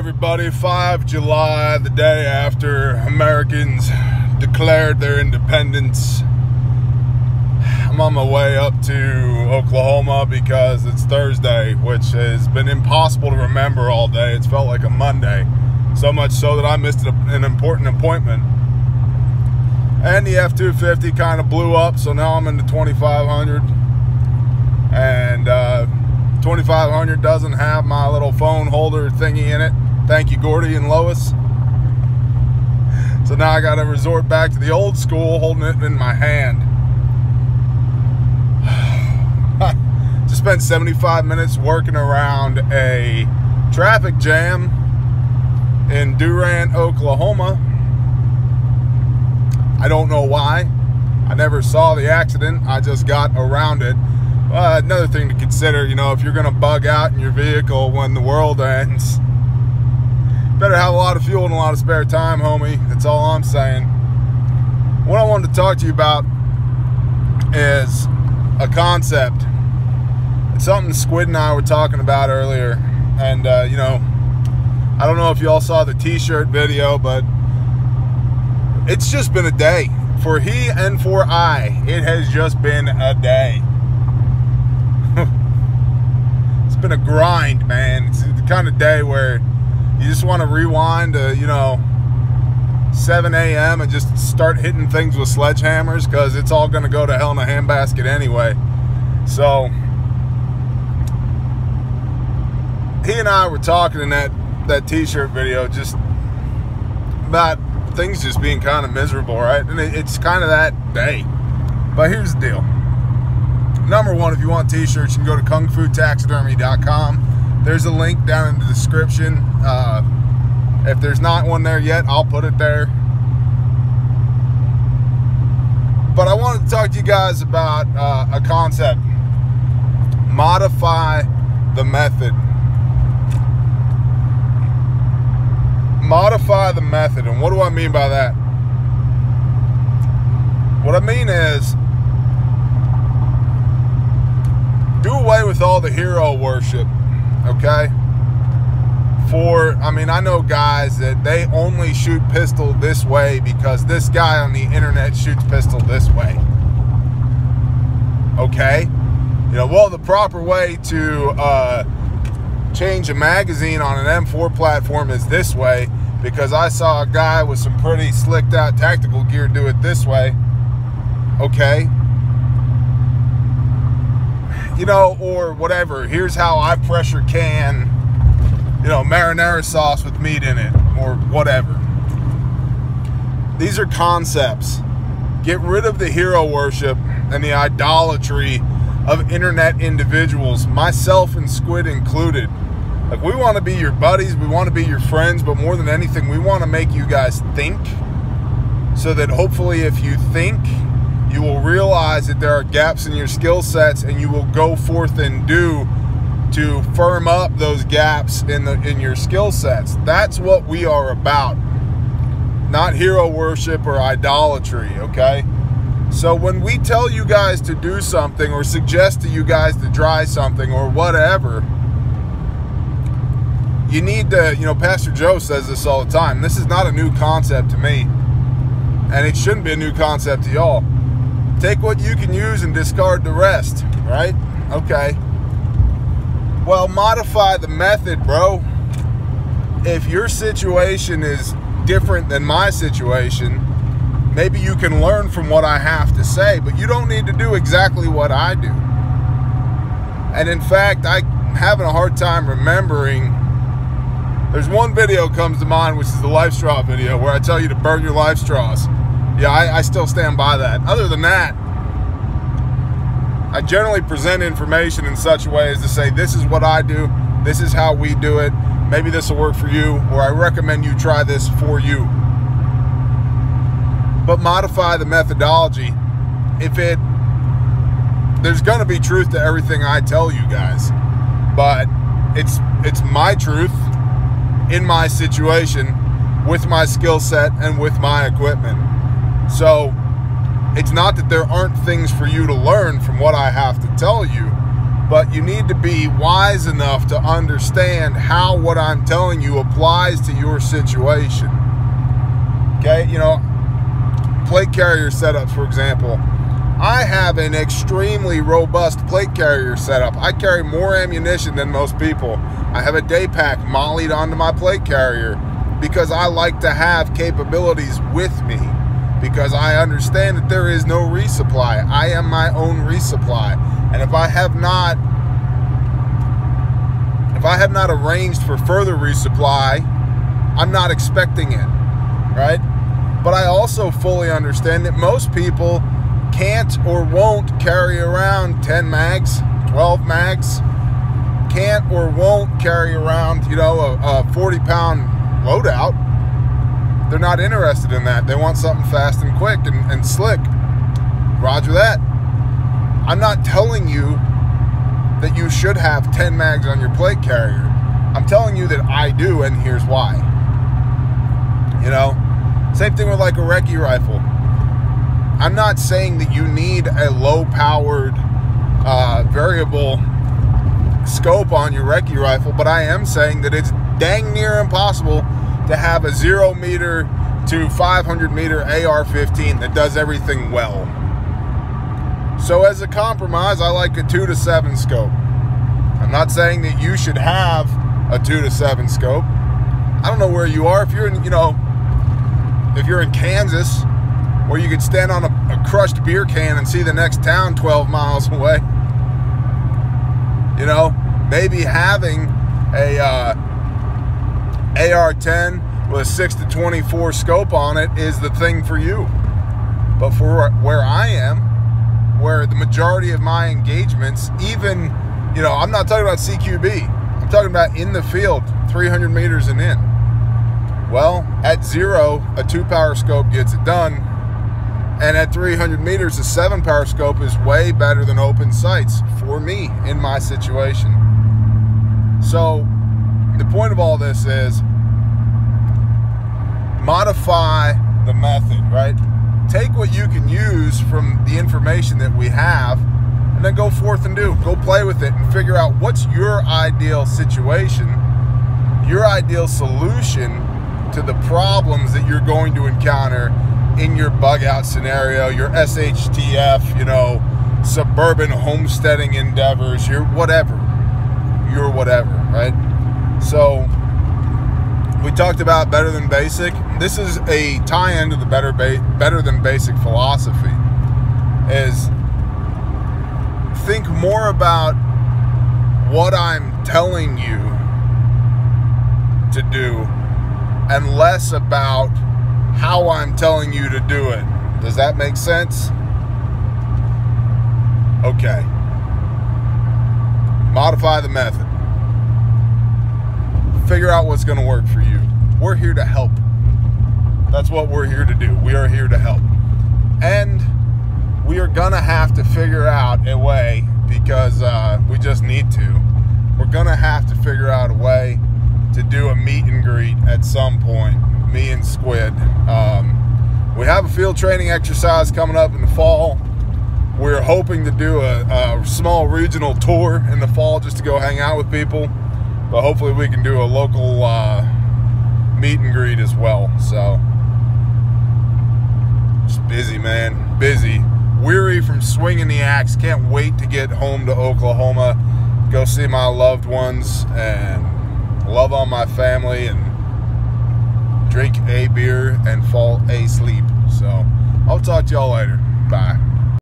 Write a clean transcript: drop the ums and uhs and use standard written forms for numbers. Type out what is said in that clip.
everybody. 5 July, the day after Americans declared their independence. I'm on my way up to Oklahoma because it's Thursday, which has been impossible to remember all day. It's felt like a Monday, so much so that I missed an important appointment. And the F-250 kind of blew up, so now I'm in the 2500. And 2500 doesn't have my little phone holder thingy in it. Thank you, Gordy and Lois. So now I got to resort back to the old school, holding it in my hand. Just spent 75 minutes working around a traffic jam in Durant, Oklahoma. I don't know why. I never saw the accident. I just got around it. Another thing to consider, you know, if you're going to bug out in your vehicle when the world ends, better have a lot of fuel and a lot of spare time, homie. That's all I'm saying. What I wanted to talk to you about is a concept. It's something Squid and I were talking about earlier. And, you know, I don't know if you all saw the t-shirt video, but it's just been a day. For he and for I, it has just been a day. It's been a grind, man. It's the kind of day where you just want to rewind to, you know, 7 a.m. and just start hitting things with sledgehammers, because it's all going to go to hell in a handbasket anyway. So he and I were talking in that t-shirt video just about things just being kind of miserable, right? And it's kind of that day. But here's the deal. Number one, if you want t-shirts, you can go to kungfutaxidermy.com. There's a link down in the description. If there's not one there yet, I'll put it there. But I wanted to talk to you guys about a concept. Modify the method. Modify the method. And what do I mean by that? What I mean is, do away with all the hero worship, okay? I mean, I know guys that they only shoot pistol this way because this guy on the internet shoots pistol this way. Okay? You know, well, the proper way to change a magazine on an M4 platform is this way, because I saw a guy with some pretty slicked out tactical gear do it this way. Okay? You know, or whatever. Here's how I pressure can, you know, marinara sauce with meat in it, or whatever. These are concepts. Get rid of the hero worship and the idolatry of internet individuals, myself and Squid included. Like, we want to be your buddies, we want to be your friends, but more than anything, we want to make you guys think, so that hopefully if you think, you will realize that there are gaps in your skill sets, and you will go forth and do to firm up those gaps in your skill sets. That's what we are about. Not hero worship or idolatry, okay? So when we tell you guys to do something, or suggest to you guys to try something or whatever, you need to, you know, Pastor Joe says this all the time. This is not a new concept to me, and it shouldn't be a new concept to y'all. Take what you can use and discard the rest, right? Okay. Well, modify the method, bro. If your situation is different than my situation, maybe you can learn from what I have to say, but you don't need to do exactly what I do. And in fact, I'm having a hard time remembering. There's one video comes to mind, which is the life straw video, where I tell you to burn your life straws. Yeah, I still stand by that. Other than that, I generally present information in such a way as to say, this is what I do, this is how we do it, maybe this will work for you, or I recommend you try this for you. But modify the methodology. There's gonna be truth to everything I tell you guys, but it's my truth in my situation, with my skill set and with my equipment. So it's not that there aren't things for you to learn from what I have to tell you, but you need to be wise enough to understand how what I'm telling you applies to your situation. Okay, you know, plate carrier setups, for example. I have an extremely robust plate carrier setup. I carry more ammunition than most people. I have a day pack mollied onto my plate carrier because I like to have capabilities with me, because I understand that there is no resupply. I am my own resupply. And if I have not arranged for further resupply, I'm not expecting it, right? But I also fully understand that most people can't or won't carry around 10 mags, 12 mags, can't or won't carry around, you know, a 40-pound loadout. They're not interested in that. They want something fast and quick and slick. Roger that. I'm not telling you that you should have 10 mags on your plate carrier. I'm telling you that I do, and here's why. You know, same thing with like a recce rifle. I'm not saying that you need a low-powered variable scope on your recce rifle, but I am saying that it's dang near impossible to have a 0 meter to 500 meter AR-15 that does everything well. So as a compromise, I like a 2 to 7 scope. I'm not saying that you should have a 2 to 7 scope. I don't know where you are. If you're in, you know, if you're in Kansas, where you could stand on a crushed beer can and see the next town 12 miles away, you know, maybe having a AR-10 with a 6 to 24 scope on it is the thing for you. But for where I am, where the majority of my engagements, even, you know, I'm not talking about CQB, I'm talking about in the field, 300 meters and in. Well, at 0, a 2-power scope gets it done. And at 300 meters, a 7-power scope is way better than open sights for me in my situation. So the point of all this is modify the method, right? Take what you can use from the information that we have and then go forth and go play with it and figure out what's your ideal situation, your ideal solution to the problems that you're going to encounter in your bug out scenario, your SHTF, you know, suburban homesteading endeavors, your whatever, right? So we talked about better than basic. This is a tie-in to the better than basic philosophy, is think more about what I'm telling you to do and less about how I'm telling you to do it. Does that make sense? Okay. Modify the method. Figure out what's going to work for you. We're here to help. That's what we're here to do. We are here to help. And we are going to have to figure out a way, because we just need to. We're going to have to figure out a way to do a meet and greet at some point. Me and Squid. We have a field training exercise coming up in the fall. We're hoping to do a small regional tour in the fall just to go hang out with people. But hopefully we can do a local meet and greet as well. So, just busy, man. Busy. Weary from swinging the axe. Can't wait to get home to Oklahoma. Go see my loved ones and love on my family and drink a beer and fall asleep. So I'll talk to y'all later. Bye.